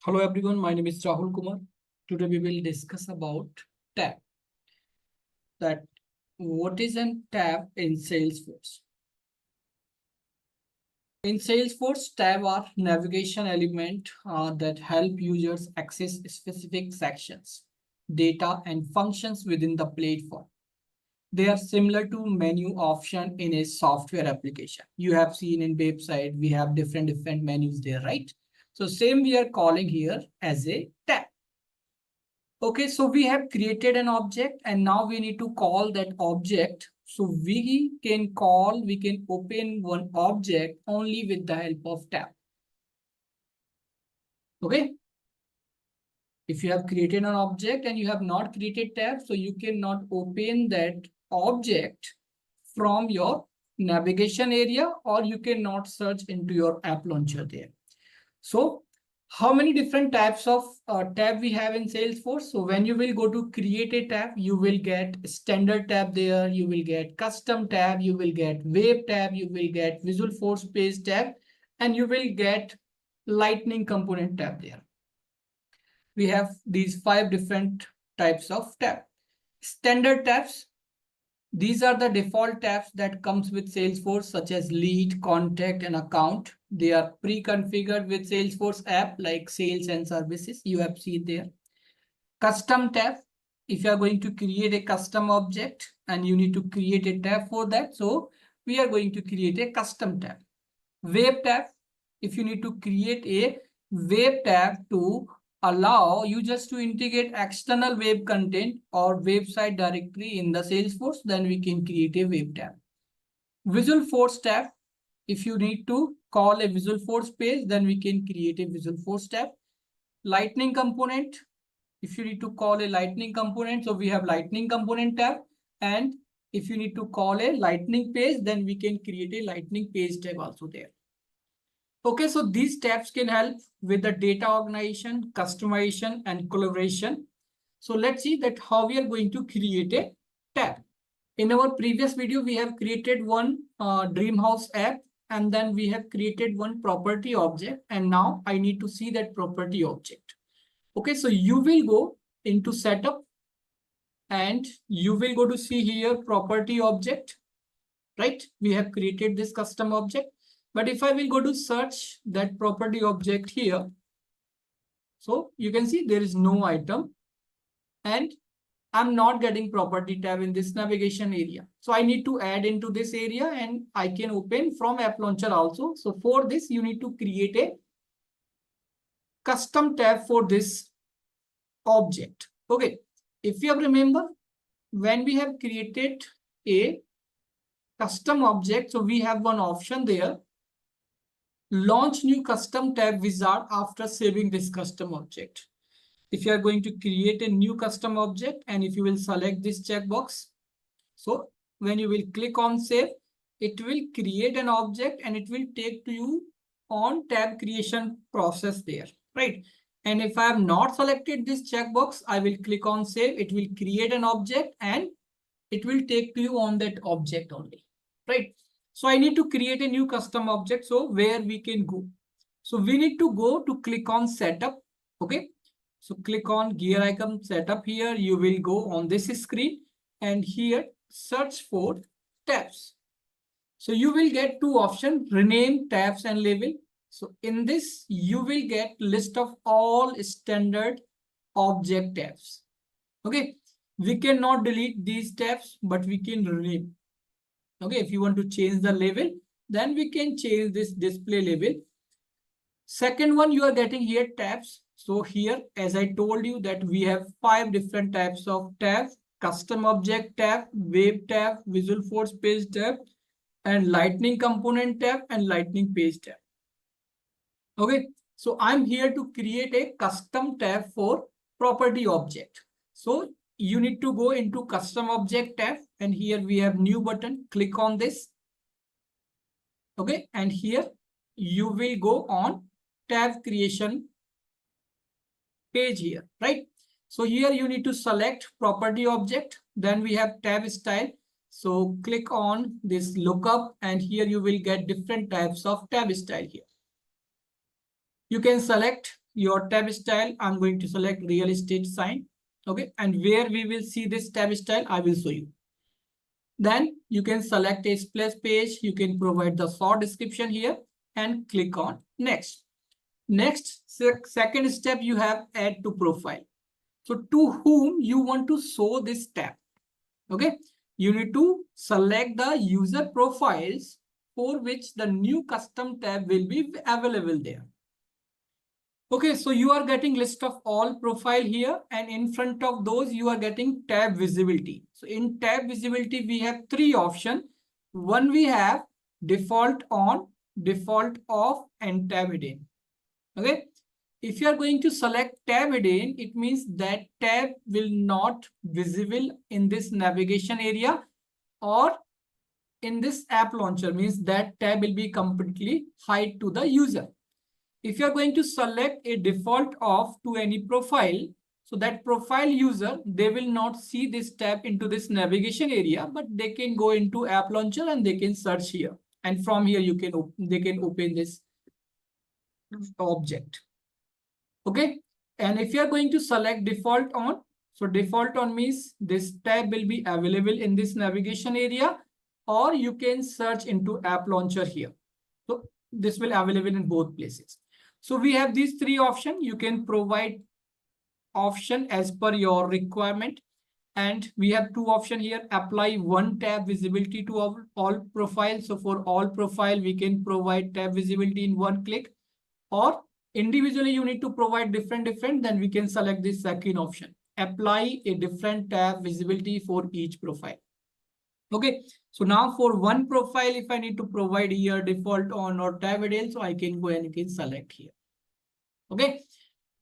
Hello everyone, my name is Rahul Kumar. Today we will discuss about tab. That what is a tab in Salesforce? In Salesforce, tab are navigation element that help users access specific sections, data, and functions within the platform. They are similar to menu option in a software application. You have seen in website, we have different menus there, right? So same we are calling here as a tab. Okay, so we have created an object and now we need to call that object. So we can open one object only with the help of tab. Okay. If you have created an object and you have not created tab, so you cannot open that object from your navigation area, or you cannot search into your app launcher there. So how many different types of tab we have in Salesforce? So when you will go to create a tab, you will get standard tab there, you will get custom tab, you will get web tab, you will get Visual Force page tab, and you will get lightning component tab there. We have these 5 different types of tab. Standard tabs. These are the default tabs that comes with Salesforce, such as lead, contact, and account. They are pre-configured with Salesforce app like sales and services. You have seen there. Custom tab. If you are going to create a custom object and you need to create a tab for that, so we are going to create a custom tab. Web tab. If you need to create a web tab to allow users to integrate external web content or website directly in the Salesforce, then we can create a web tab. Visual Force tab. If you need to call a Visual Force page, then we can create a Visual Force tab. Lightning component. If you need to call a lightning component, so we have lightning component tab. And if you need to call a lightning page, then we can create a lightning page tab also there. Okay, so these tabs can help with the data organization, customization, and collaboration. So let's see that how we are going to create a tab. In our previous video, we have created one dream house app, and then we have created one property object. And now I need to see that property object. Okay, so you will go into setup and you will go to see here property object, right? We have created this custom object. But if I will go to search that property object here, so you can see there is no item and I'm not getting property tab in this navigation area. So I need to add into this area and I can open from app launcher also. So for this, you need to create a custom tab for this object. Okay. If you remember, when we have created a custom object, so we have one option there. Launch new custom tab wizard after saving this custom object. If you are going to create a new custom object and if you will select this checkbox, so when you will click on save, it will create an object and it will take to you on tab creation process there, right? And if I have not selected this checkbox, I will click on save. It will create an object and it will take to you on that object only, right? So I need to create a new custom object. So where we can go? So we need to go to click on setup. Okay. So click on gear icon setup here. You will go on this screen and here search for tabs. So you will get two options, rename, tabs, and label. So in this, you will get list of all standard object tabs. Okay. We cannot delete these tabs, but we can rename. Okay, if you want to change the label, then we can change this display label. Second one, you are getting here tabs. So here, as I told you that we have 5 different types of tabs: custom object tab, web tab, Visual Force page tab, and lightning component tab and lightning page tab. Okay, so I'm here to create a custom tab for property object. So you need to go into custom object tab and here we have new button. Click on this. Okay, and here you will go on tab creation page here, right? So here you need to select property object. Then we have tab style. So click on this lookup and here you will get different types of tab style here. You can select your tab style, I'm going to select real estate sign. Okay, and where we will see this tab style, I will show you. Then you can select a splash page. You can provide the short description here and click on next. Next, second step, you have add to profile. So to whom you want to show this tab. Okay, you need to select the user profiles for which the new custom tab will be available there. Okay, so you are getting list of all profile here, and in front of those you are getting tab visibility. So in tab visibility we have three options. One, we have default on, default off, and tab hidden. Okay, if you are going to select tab hidden, it means that tab will not visible in this navigation area or in this app launcher, means that tab will be completely hide to the user. If you are going to select a default off to any profile, so that profile user, they will not see this tab into this navigation area, but they can go into app launcher and they can search here. And from here, they can open this object. Okay. And if you are going to select default on, so default on means this tab will be available in this navigation area, or you can search into app launcher here. So this will available in both places. So we have these three options. You can provide option as per your requirement. And we have two options here. Apply one tab visibility to all profiles. So for all profile, we can provide tab visibility in one click. Or individually, you need to provide different, then we can select this second option. Apply a different tab visibility for each profile. Okay, so now for one profile, if I need to provide here default on or tab hidden, so I can go and you can select here. Okay,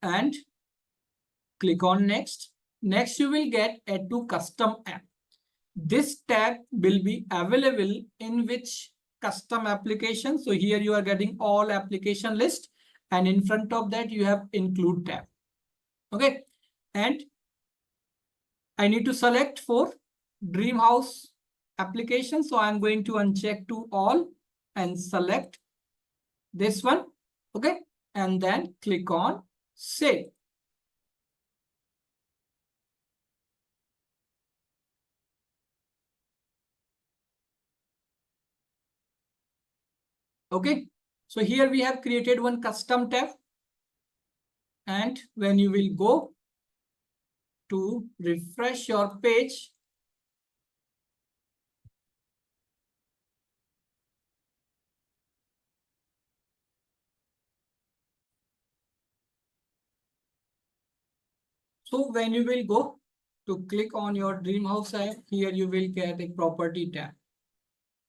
and click on next. Next, you will get add to custom app. This tab will be available in which custom application. So here you are getting all application list, and in front of that you have include tab. Okay, and I need to select for dream house application. So I'm going to uncheck to all and select this one. Okay, and then click on save. Okay, so here we have created one custom tab, and when you will go to refresh your page, so when you will go to click on your dream house app, here you will get a property tab.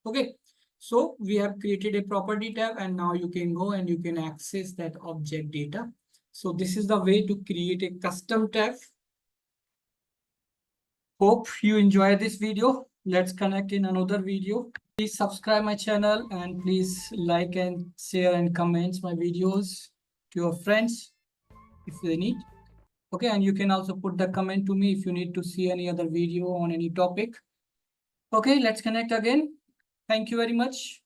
Okay, so we have created a property tab, and now you can go and you can access that object data. So this is the way to create a custom tab. Hope you enjoy this video. Let's connect in another video. Please subscribe my channel and please like and share and comment my videos to your friends if they need. Okay, and you can also put the comment to me if you need to see any other video on any topic. Okay, let's connect again. Thank you very much.